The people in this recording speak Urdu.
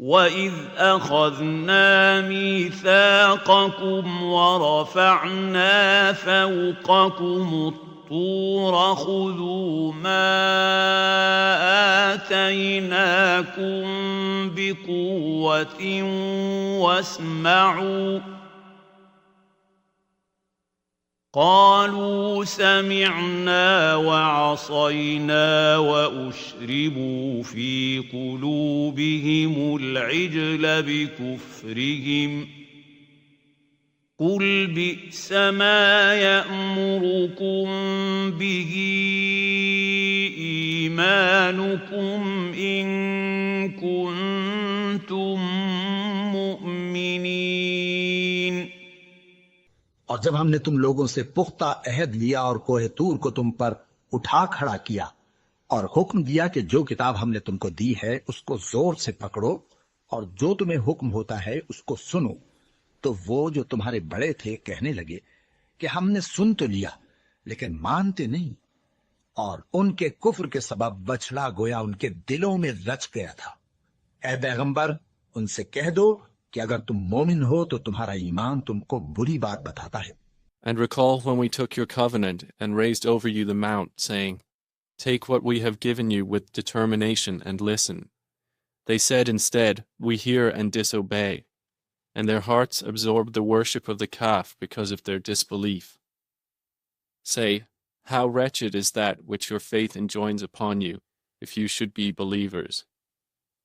وَإِذْ أَخَذْنَا مِيثَاقَكُمْ وَرَفَعْنَا فَوْقَكُمُ الطُّورَ خُذُوا مَا آتَيْنَاكُمْ بِقُوَّةٍ وَاسْمَعُوا قالوا سمعنا وعصينا وأشربوا في قلوبهم العجل بكفرهم قل بئس ما يأمركم به إيمانكم إن كنتم مؤمنين. اور جب ہم نے تم لوگوں سے پختہ عہد لیا اور کوہ طور کو تم پر اٹھا کھڑا کیا اور حکم دیا کہ جو کتاب ہم نے تم کو دی ہے اس کو زور سے پکڑو اور جو تمہیں حکم ہوتا ہے اس کو سنو، تو وہ جو تمہارے بڑے تھے کہنے لگے کہ ہم نے سن تو لیا لیکن مانتے نہیں، اور ان کے کفر کے سبب بچڑا گویا ان کے دلوں میں رچ گیا تھا. اے پیغمبر ان سے کہہ دو کہ اگر تم مومن ہو تو تمہارا ایمان تم کو بری بات بتاتا ہے. And recall when we took your covenant and raised over you the mount, saying, Take what we have given you with determination and listen. They said instead, We hear and disobey. And their hearts absorbed the worship of the calf because of their disbelief. Say, How wretched is that which your faith enjoins upon you, if you should be believers.